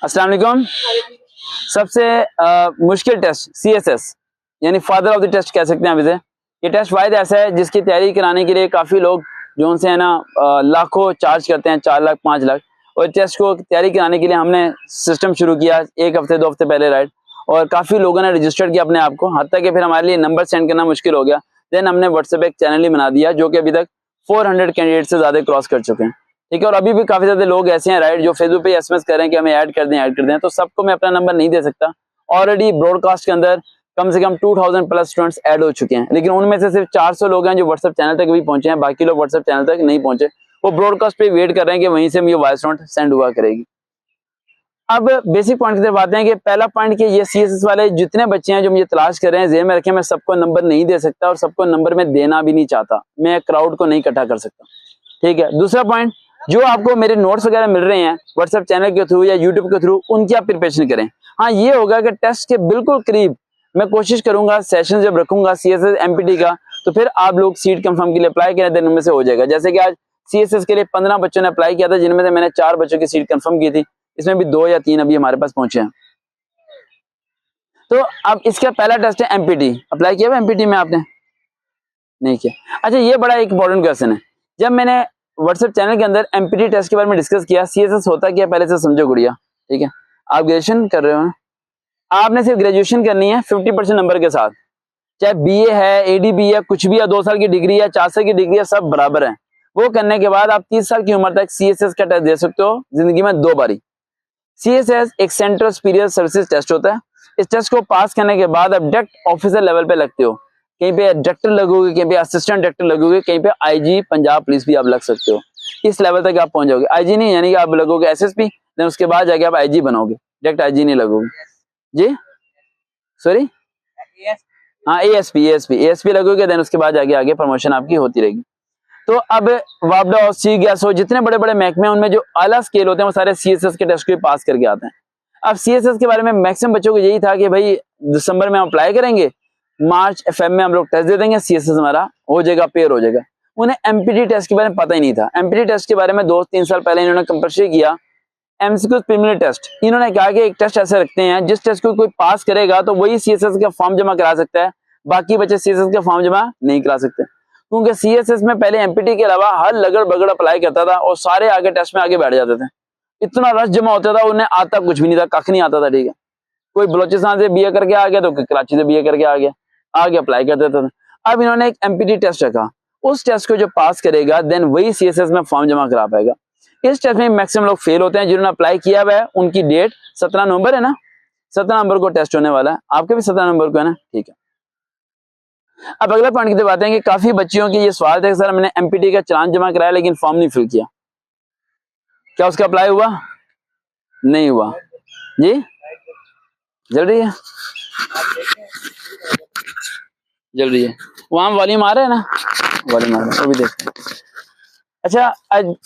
अस्सलाम वालेकुम। सबसे मुश्किल टेस्ट CSS यानी फादर ऑफ द टेस्ट कह सकते हैं आप इसे। ये टेस्ट वाहिद ऐसा है जिसकी तैयारी कराने के लिए काफ़ी लोग जो उनसे है ना लाखों चार्ज करते हैं, 4 लाख 5 लाख। और टेस्ट को तैयारी कराने के लिए हमने सिस्टम शुरू किया 1 हफ्ते 2 हफ्ते पहले, राइट। और काफ़ी लोगों ने रजिस्टर्ड किया अपने आप को, हत्ता कि फिर हमारे लिए नंबर सेंड करना मुश्किल हो गया। देन हमने व्हाट्सएप एक चैनल ही बना दिया जो कि अभी तक 400 कैंडिडेट से ज़्यादा क्रॉस कर चुके हैं, ठीक है। और अभी भी काफी ज्यादा लोग ऐसे हैं, राइट, जो फेसबुक पे SMS कर रहे हैं कि हमें ऐड कर दें। तो सबको मैं अपना नंबर नहीं दे सकता। ऑलरेडी ब्रॉडकास्ट के अंदर कम से कम 2000 प्लस स्टूडेंट्स ऐड हो चुके हैं, लेकिन उनमें से सिर्फ 400 लोग हैं जो व्हाट्सएप चैनल तक भी पहुंचे हैं। बाकी लोग व्हाट्सएप चैनल तक नहीं पहुंचे, वो ब्रॉडकास्ट पे वेट कर रहे हैं कि वहीं से मुझे वॉइस नोट सेंड हुआ करेगी। अब बेसिक पॉइंट की तरफ आते हैं कि पहला पॉइंट कि ये CSS वाले जितने बच्चे हैं जो मुझे तलाश कर रहे हैं, ज़हन में रखें मैं सबको नंबर नहीं दे सकता और सबको नंबर में देना भी नहीं चाहता। मैं क्राउड को नहीं इकट्ठा कर सकता, ठीक है। दूसरा पॉइंट, जो आपको मेरे नोट्स वगैरह मिल रहे हैं व्हाट्सएप चैनल के थ्रू या यूट्यूब के थ्रू, उनकी आप प्रिपरेशन करें। हाँ, ये होगा कि टेस्ट के बिल्कुल करीब मैं कोशिश करूंगा, सेशन जब रखूंगा CSS MPT का, तो फिर आप लोग सीट कंफर्म के लिए अप्लाई करें, दिन में से हो जाएगा। जैसे कि आज CSS के लिए 15 बच्चों ने अप्लाई किया था, जिनमें से मैंने 4 बच्चों की सीट कंफर्म की थी। इसमें भी 2 या 3 अभी हमारे पास पहुंचे हैं। तो अब इसका पहला टेस्ट है MPT। अप्लाई किया हुआ MPT में आपने? नहीं किया। अच्छा, ये बड़ा एक इंपॉर्टेंट क्वेश्चन है। जब मैंने व्हाट्सएप चैनल के अंदर MPT टेस्ट के बारे में डिस्कस किया, CSS होता क्या पहले से समझो गुड़िया, ठीक है। आप ग्रेजुएशन कर रहे हो ना, आपने सिर्फ ग्रेजुएशन करनी है 50% नंबर के साथ, चाहे BA है, ADB है, कुछ भी है, 2 साल की डिग्री है, 4 साल की डिग्री है, सब बराबर है। वो करने के बाद आप 30 साल की उम्र तक CSS का टेस्ट दे सकते हो, जिंदगी में 2 बारी। CSS एक सेंट्रल सुपीरियर सर्विसेज टेस्ट होता है। इस टेस्ट को पास करने के बाद आप डायरेक्ट ऑफिसर लेवल पे लगते हो। कहीं पे डायरेक्टर लगोगे, कहीं पे असिस्टेंट डायरेक्टर लगोगे, कहीं पे IG पंजाब पुलिस भी आप लग सकते हो। इस लेवल तक आप पहुंच जाओगे। IG नहीं, यानी कि आप लगोगे SSP, देन उसके बाद जाके आप IG बनोगे, डायरेक्ट IG नहीं लगोगे जी। सॉरी, हाँ, ASP लगोगे, देन उसके बाद जाके आगे प्रमोशन आपकी होती रहेगी। तो अब वापडा हो, सी गैस हो, जितने बड़े बड़े महकमे हैं उनमें जो आला स्केल होते हैं वो सारे CSS के टेस्ट को पास करके आते हैं। अब CSS के बारे में मैक्सिमम बच्चों को यही था कि भाई दिसंबर में हम अप्लाई करेंगे, मार्च FM में हम लोग टेस्ट दे देंगे, CSS हमारा हो जाएगा, पेयर हो जाएगा। उन्हें MPT टेस्ट के बारे में पता ही नहीं था। MPT टेस्ट के बारे में 2-3 साल पहले इन्होंने कंपल्सरी किया। MCQ प्रीलिमिनरी टेस्ट, इन्होंने कहा कि एक टेस्ट ऐसे रखते हैं जिस टेस्ट को कोई पास करेगा तो वही CSS का फॉर्म जमा करा सकता है, बाकी बच्चे CSS का फॉर्म जमा नहीं करा सकते। क्योंकि CSS में पहले MPT के अलावा हर लगड़ बगड़ अप्लाई करता था और सारे आगे टेस्ट में आगे बैठ जाते थे। इतना रश जमा होता था, उन्हें आता कुछ भी नहीं था, कख नहीं आता था, ठीक है। कोई बलोचिस्तान से BA करके आ गया तो कराची से BA करके आ गया, आगे अप्लाई कर देता था। अब इन्होंने एक MPT टेस्ट रखा, उस टेस्ट को जो पास करेगा देन वही CSS में फॉर्म जमा करा पाएगा। इस टेस्ट में मैक्सिमम लोग फेल होते हैं। जिन्होंने अप्लाई किया हुआ है उनकी डेट 17 नवंबर है ना, 17 नवंबर को टेस्ट होने वाला है। आपके भी 17 नवंबर को है ना, ठीक है। अब अगला पॉइंट की बात है कि काफी बच्चियों की ये सवाल था कि सर मैंने MPT का चालान जमा कराया लेकिन फॉर्म नहीं फिल किया, क्या उसका अप्लाई हुआ? नहीं हुआ जी। जल रही है, जल रही है, वहां वॉल्यूम आ रहा है ना, वॉल्यूम आ रहा है, वो भी देखते हैं। अच्छा,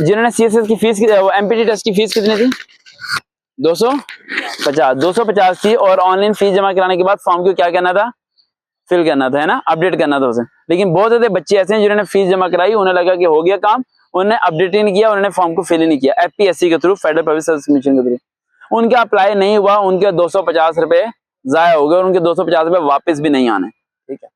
जिन्होंने CSS की फीस, MPT टेस्ट की फीस कितनी थी? 250 थी। और ऑनलाइन फीस जमा कराने के बाद फॉर्म को क्या करना था? फिल करना था, है ना, अपडेट करना था उसे। लेकिन बहुत ज्यादा बच्चे ऐसे हैं जिन्होंने फीस जमा कराई, उन्हें लगा कि हो गया काम, उन्होंने अपडेट ही नहीं किया, उन्होंने फॉर्म को फिल ही नहीं किया। FPSC के through, federal public service commission के थ्रू उनका अप्लाई नहीं हुआ, उनके 250 रुपए जाया हो गए और उनके 250 रुपए वापस भी नहीं आने, ठीक है।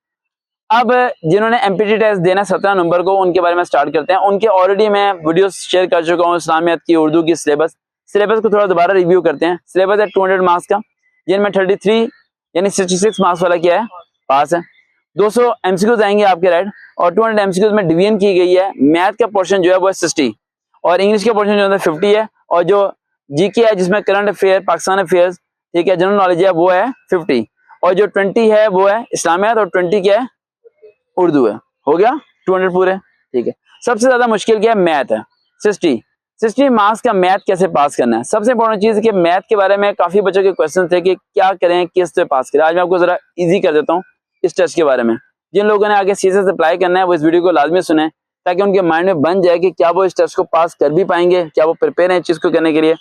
अब जिन्होंने MPT टेस्ट देना 17 नवंबर को, उनके बारे में स्टार्ट करते हैं। उनके ऑलरेडी मैं वीडियो शेयर कर चुका हूँ, इस्लामियत की, उर्दू की सिलेबस को थोड़ा दोबारा रिव्यू करते हैं। सिलेबस है 200 मार्क्स का, जिनमें 33 यानी 66 मार्क्स वाला क्या है, पास है। 200 MCQs आएंगे आपके, राइट, और 200 MCQs में डिवीजन की गई है। मैथ का पोर्शन जो है वो है 60 और इंग्लिश का पोर्शन जो है 50 है, और जो GK है जिसमें करंट अफेयर, पाकिस्तान अफेयर्स, ठीक है, जनरल नॉलेज है, वो है 50, और जो 20 है वो है इस्लामियत, और 20 क्या है, उर्दू है। हो गया 200 पूरे, ठीक है। सबसे ज्यादा मुश्किल क्या है, मैथ है। 60 मार्क्स का मैथ कैसे पास करना है। सबसे इंपॉर्टेंट चीज है कि मैथ के बारे में काफी बच्चों के क्वेश्चन थे कि क्या करें, किस से पास करें। आज मैं आपको जरा इजी कर देता हूँ इस टेस्ट के बारे में। जिन लोगों ने आगे CSS अप्लाई करना है वो इस वीडियो को लाजमी सुने, ताकि उनके माइंड में बन जाए कि क्या वो इस टेस्ट को पास कर भी पाएंगे, क्या वो प्रिपेयर है इस चीज को करने के लिए।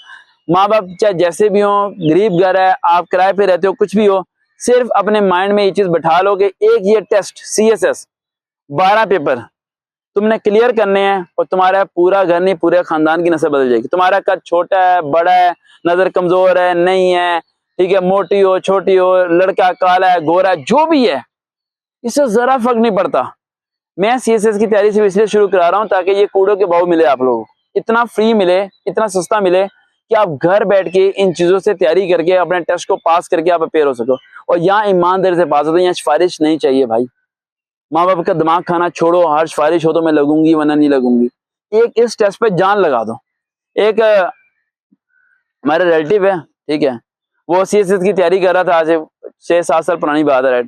माँ बाप चाहे जैसे भी हो, गरीब घर है, आप किराए पे रहते हो, कुछ भी हो, सिर्फ अपने माइंड में ये चीज बैठा लो कि एक ये टेस्ट CSS 12 पेपर तुमने क्लियर करने हैं और तुम्हारा पूरा घर नहीं पूरे खानदान की नस्ल बदल जाएगी। तुम्हारा कद छोटा है, बड़ा है, नजर कमजोर है, नहीं है, ठीक है, मोटी हो, छोटी हो, लड़का काला है, गोरा है, जो भी है, इससे जरा फर्क नहीं पड़ता। मैं सीएसएस की तैयारी से इसलिए शुरू करा रहा हूं ताकि ये कूड़ों के भाव मिले आप लोगों को, इतना फ्री मिले, इतना सस्ता मिले कि आप घर बैठ के इन चीजों से तैयारी करके अपने टेस्ट को पास करके आप अपेयर हो सको। और यहाँ ईमानदारी से पास होते हैं, यहाँ सिफारिश नहीं चाहिए भाई। माँ बाप का दिमाग खाना छोड़ो, हर सिफारिश हो तो मैं लगूंगी वरना नहीं लगूंगी। एक इस टेस्ट पे जान लगा दो। एक हमारे रिलेटिव है, ठीक है, वो सीएसएस की तैयारी कर रहा था, आज 6-7 साल पुरानी बात है।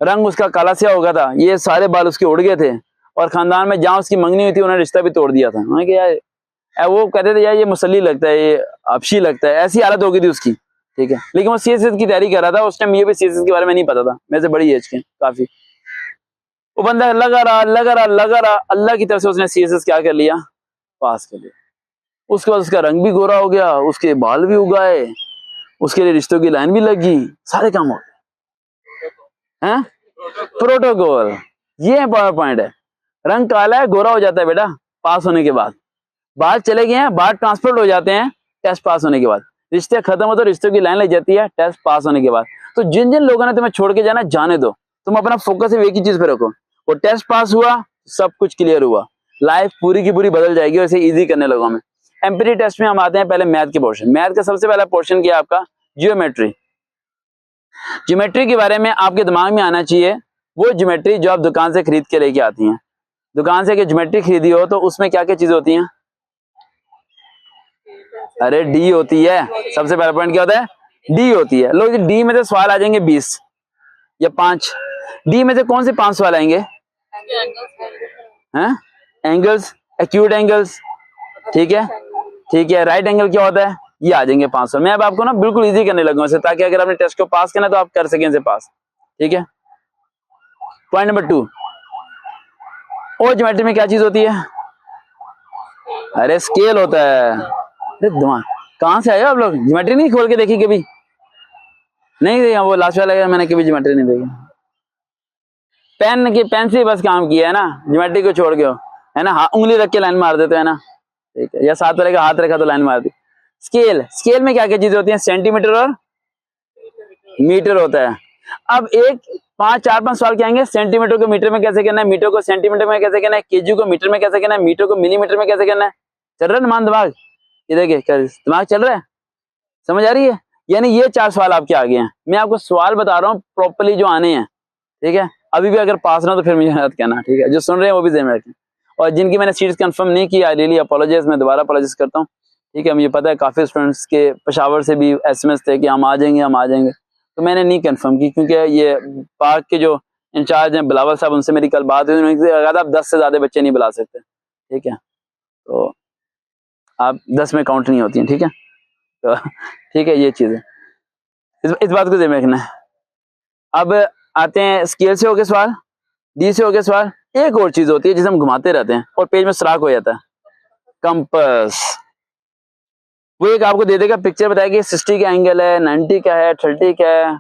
रंग उसका काला सिया हो गया था, ये सारे बाल उसके उड़ गए थे और खानदान में जहां उसकी मंगनी हुई थी उन्होंने रिश्ता भी तोड़ दिया था। मैं कि यार, वो कहते थे यार ये मुसल्ली लगता है, ये अपशी लगता है, ऐसी हालत हो गई थी उसकी, ठीक है। लेकिन वो सीएसएस की तैयारी कर रहा था, उस टाइम ये भी सीएसएस के बारे में नहीं पता था, मेरे से बड़ी एज के काफी। वो बंदा लगा रहा, अल्लाह की तरफ से उसने सीएसएस क्या कर लिया, पास कर लिया। उसके बाद उसका रंग भी गोरा हो गया, उसके बाल भी उगाए, उसके लिए रिश्तों की लाइन भी लगी, सारे काम हो गए हैं। प्रोटोकॉल, ये पॉइंट है। रंग काला है, गोरा हो जाता है बेटा पास होने के बाद। बाल चले गए हैं, बाल ट्रांसफर हो जाते हैं टेस्ट पास होने के बाद। रिश्ते खत्म हो तो रिश्तों की लाइन लग जाती है टेस्ट पास होने के बाद। तो जिन जिन लोगों ने तुम्हें छोड़ के जाना, जाने दो, तुम अपना फोकस एक ही चीज पे रखो। वो टेस्ट पास हुआ, सब कुछ क्लियर हुआ, लाइफ पूरी की पूरी बदल जाएगी। वैसे इजी करने लगा मैं। एम्पिरी टेस्ट में हम आते हैं पहले मैथ के पोर्शन। मैथ का सबसे पहला पोर्शन क्या है आपका, जियोमेट्री। ज्योमेट्री के बारे में आपके दिमाग में आना चाहिए वो ज्योमेट्री जो आप दुकान से खरीद के लेके आती हैं। दुकान से ज्योमेट्री खरीदी हो तो उसमें क्या क्या चीजें होती हैं, अरे डी होती है। सबसे पहला पॉइंट क्या होता है, डी होती है। लोग डी में से सवाल आ जाएंगे 20 या 5। डी में से कौन से 5 सवाल आएंगे, हैं, एंगल्स, एक्यूट एंगल्स, ठीक है, ठीक है। राइट एंगल क्या होता है, ये आ जाएंगे 500। मैं अब आपको ना बिल्कुल इजी करने लगा हूं ताकि अगर आपने टेस्ट को पास करना तो आप कर सकें इसे पास, ठीक है। पॉइंट नंबर 2, और ज्योमेट्री में क्या चीज होती है, अरे स्केल होता है। अरे दिमाग कहां से आए हो आप लोग, ज्योमेट्री नहीं खोल के देखी कभी, नहीं देखा वो लास्ट वाला, मैंने कभी ज्योमेट्री नहीं देखी। पेन से बस काम किया है ना, ज्योमेट्री को छोड़ के हो, है ना। हाँ, उंगली रख के लाइन मार देते है ना, ठीक है, या साथ वाले का हाथ रखा तो लाइन मार दी। स्केल, स्केल में क्या क्या चीजें होती हैं, सेंटीमीटर और मीटर होता है। अब एक 4-5 सवाल क्या आएंगे, सेंटीमीटर को मीटर में कैसे करना है, मीटर को सेंटीमीटर में कैसे करना है, केजी को मीटर में कैसे करना है, मीटर को मिलीमीटर में कैसे करना है। चल रहा है मान दिमाग, ये देखिए दिमाग चल रहा है, समझ आ रही है। यानी ये 4 सवाल आपके आगे हैं। मैं आपको सवाल बता रहा हूँ प्रॉपर्ली जो आने हैं, ठीक है। अभी भी अगर पास ना तो फिर मुझे याद कहना, ठीक है। जो सुन रहे हैं वो भी ध्यान रखें, और जिनकी मैंने सीट्स कंफर्म नहीं की, आई रियली अपोलोजाइज, मैं दोबारा अपोलोजाइज करता हूँ, ठीक है। मुझे पता है काफी स्टूडेंट्स के पेशावर से भी एसएमएस थे कि हम आ जाएंगे, तो मैंने नहीं कंफर्म की क्योंकि ये पार्क के जो इंचार्ज हैं बिलावल साहब, उनसे मेरी कल बात हुई, उन्होंने कहा आप 10 से ज्यादा बच्चे नहीं बुला सकते, ठीक है। तो आप 10 में काउंट नहीं होती हैं, ठीक है। तो ठीक है, ये चीज है, इस बात को ध्यान में रखना है। अब आते हैं स्केल से हो गए सवाल, डी से हो गए सवाल। एक और चीज होती है जिसे हम घुमाते रहते हैं और पेज में सुराख हो जाता है, कंपास। वो एक आपको दे देगा पिक्चर, बताएगा 60 का एंगल है, 90 का है, 30 का है,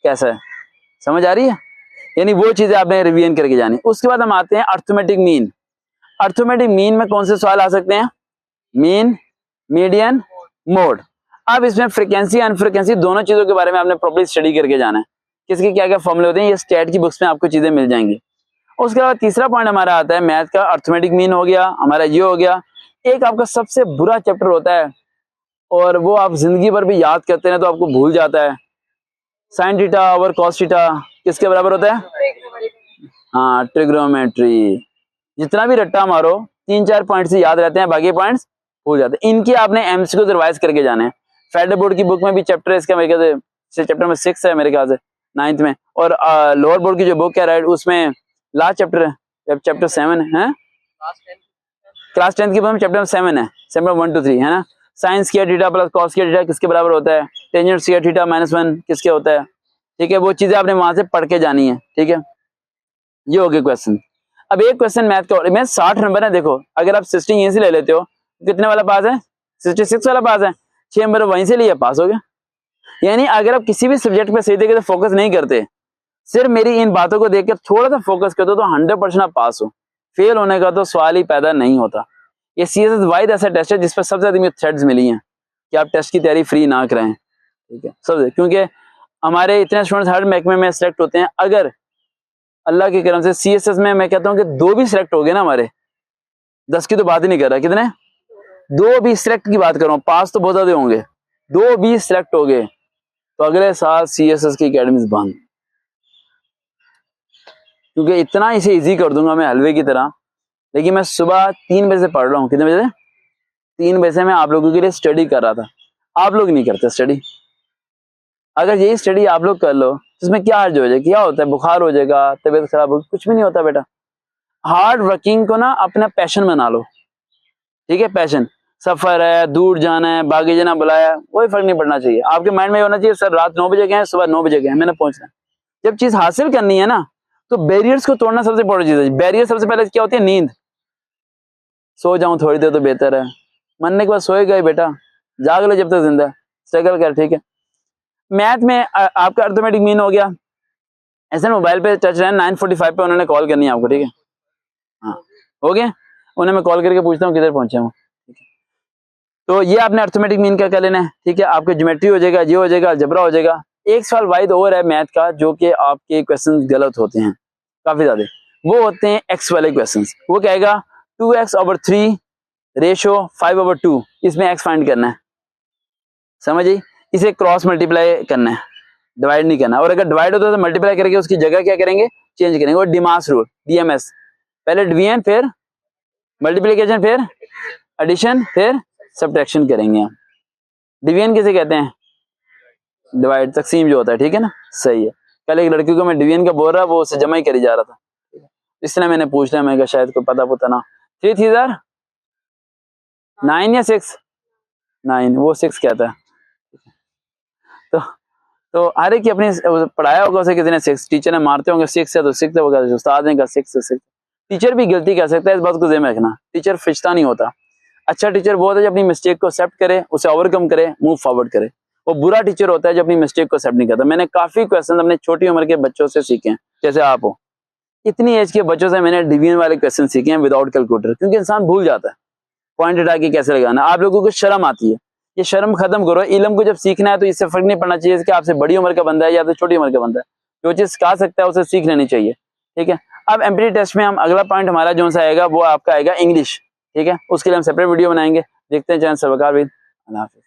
कैसा है, समझ आ रही है। यानी वो चीजें आपने रिवीजन करके जानी। उसके बाद हम आते हैं अर्थमेटिक मीन। अर्थमेटिक मीन में कौन से सवाल आ सकते हैं, मीन, मीडियन, मोड। अब इसमें फ्रीक्वेंसी अनफ्रीक्वेंसी दोनों चीजों के बारे में आपने प्रॉपर्ली स्टडी करके जाना है, किसके क्या क्या फॉर्मूले होते हैं, ये स्टैट की बुक्स में आपको चीजें मिल जाएंगी। उसके बाद तीसरा पॉइंट हमारा आता है मैथ का, अर्थमेटिक मीन हो गया हमारा, ये हो गया। एक आपका सबसे बुरा चैप्टर होता है और वो आप जिंदगी भर भी याद करते हैं तो आपको भूल जाता है, sine theta over cos theta किसके बराबर होता है, हाँ, ट्रिग्नोमेट्री। जितना भी रट्टा मारो 3-4 पॉइंट से याद रहते हैं, बाकी पॉइंट्स भूल जाते हैं। इनके आपने एमसीक्यू को रिवाइज करके जाने हैं। फेडरल बोर्ड की बुक में भी चैप्टर है इसका, मेरे ख्याल से चैप्टर में 6 है मेरे ख्याल से 9th में, और लोअर बोर्ड की जो बुक है राइट उसमें लास्ट चैप्टर है, चैप्टर 7 है, क्लास 10th की बुक में चैप्टर 7 है, चैप्टर 1 to 3 है ना। Sine square theta plus cos square theta किसके बराबर होता है, टेंजेंट स्क्वायर थीटा -1 किसके होता है, ठीक है। वो चीजें आपने वहां से पढ़ के जानी है, ठीक है। ये हो गया क्वेश्चन। अब एक क्वेश्चन मैथ का, मैं 60 नंबर है, देखो अगर आप 60 यहीं से ले लेते हो कितने वाला पास है, 66 वाला पास है, 6 नंबर वहीं से लिया, पास हो गया। यानी अगर आप किसी भी सब्जेक्ट पे सही तरीके से फोकस नहीं करते, सिर्फ मेरी इन बातों को देख के थोड़ा सा फोकस करते हो तो 100% आप पास हो। फेल होने का तो सवाल ही पैदा नहीं होता। ये CSS वाहिद ऐसा टेस्ट है जिस पर सबसे ज्यादा थ्रेड्स मिली हैं कि आप टेस्ट की तैयारी फ्री ना करें, ठीक है सबसे, क्योंकि हमारे इतने स्टूडेंट्स हर महकमे में सिलेक्ट होते हैं। अगर अल्लाह के करम से CSS में मैं कहता हूँ कि 2 भी सिलेक्ट हो गए ना हमारे, 10 की तो बात ही नहीं कर रहा, कितने 2 भी सिलेक्ट की बात कर रहा हूँ, 5 तो बहुत ज्यादा होंगे, 2 भी सिलेक्ट हो गए तो अगले साल CSS की अकेडमीज बंद, क्योंकि इतना इसे इजी कर दूंगा मैं हलवे की तरह। लेकिन मैं सुबह 3 बजे से पढ़ रहा हूँ, कितने बजे से? 3 बजे से मैं आप लोगों के लिए स्टडी कर रहा था। आप लोग नहीं करते स्टडी, अगर यही स्टडी आप लोग कर लो तो इसमें क्या हर्ज हो जाएगा, क्या होता है, बुखार हो जाएगा, तबीयत खराब होगी, कुछ भी नहीं होता बेटा। हार्ड वर्किंग को ना अपना पैशन बना लो, ठीक है, पैशन, सफर है, दूर जाना है, बागी जाना बुलाया, कोई फर्क नहीं पड़ना चाहिए। आपके माइंड में होना चाहिए सर रात 9 बजे गए, सुबह 9 बजे गए, मैंने पहुंचना है। जब चीज हासिल करनी है ना तो बैरियर्स को तोड़ना सबसे बड़ी चीज है। बैरियर सबसे पहले क्या होती है? नींद। सो जाऊं थोड़ी देर तो बेहतर है, मरने के बाद सोएगा ही बेटा, जाग लो जब तक जिंदा, स्ट्रगल कर, ठीक है। मैथ में आपका अर्थमेटिक मीन हो गया, ऐसे मोबाइल पे टच रहे 9:45 पे उन्होंने कॉल करनी है आपको, ठीक है, हाँ हो गया, उन्हें मैं कॉल करके पूछता हूँ किधर पहुंचे हूँ। तो ये आपने अर्थमेटिक मीन क्या कर लेना है, ठीक है। आपके ज्योमेट्री हो जाएगा, ये हो जाएगा, अलजेब्रा हो जाएगा। एक सवाल वाहिद और है मैथ का जो कि आपके क्वेश्चन गलत होते हैं काफी ज्यादा, वो होते हैं एक्स वाले क्वेश्चन। वो कहेगा 2x/3 रेशो 5/2, इसमें एक्स फाइंड करना है, समझिए, इसे क्रॉस मल्टीप्लाई करना है, डिवाइड नहीं करना। और अगर डिवाइड होता है तो मल्टीप्लाई करके उसकी जगह क्या करेंगे, चेंज करेंगे। और डिमास रूल, DMS, पहले डिवीजन फिर मल्टीप्लीकेशन फिर एडिशन फिर सब्ट्रैक्शन करेंगे। आप डिवीजन किसे कहते हैं? डिवाइड, तकसीम जो होता है, ठीक है ना, सही है। कल एक लड़की को मैं डिवीजन का बोल रहा, वो उससे जमा ही करी जा रहा था, इसलिए मैंने पूछ लिया, मैं कहा शायद कोई पता ना। 3 3 9 या 6? 9, वो 6 कहता है। तो हर एक की अपनी पढ़ाया होगा उसे किसी ने 6, टीचर ने मारते होंगे 6 है तो 6 होगा, उस्ताद ने कहा 6। टीचर भी गलती कर सकता है, इस बात को ज़हन में रखना। टीचर फिश्ता नहीं होता। अच्छा टीचर वो होता है जो अपनी मिस्टेक को एक्सेप्ट करे, उसे ओवरकम करे, मूव फॉरवर्ड करे। वो बुरा टीचर होता है जो अपनी मिस्टेक को एक्सेप्ट नहीं करता। मैंने काफी क्वेश्चन अपने छोटी उम्र के बच्चों से सीखे हैं, जैसे आप हो, इतनी एज के बच्चों से मैंने डिवीजन वाले क्वेश्चन सीखे हैं विदाउट कैलकुलेटर, क्योंकि इंसान भूल जाता है पॉइंट हटा के कैसे लगाना। आप लोगों को शर्म आती है, ये शर्म खत्म करो। इल्म को जब सीखना है तो इससे फर्क नहीं पड़ना चाहिए कि आपसे बड़ी उम्र का बंदा है या तो छोटी उम्र का बंदा है, जो चीज सिखा सकता है उसे सीख लेनी चाहिए, ठीक है। अब एमपीटी टेस्ट में हम अगला पॉइंट हमारा जो सा आएगा वो आपका आएगा इंग्लिश, ठीक है। उसके लिए हम सेपरेट वीडियो बनाएंगे। देखते हैं चैनल सवकार भी। अल्लाह हाफिज़।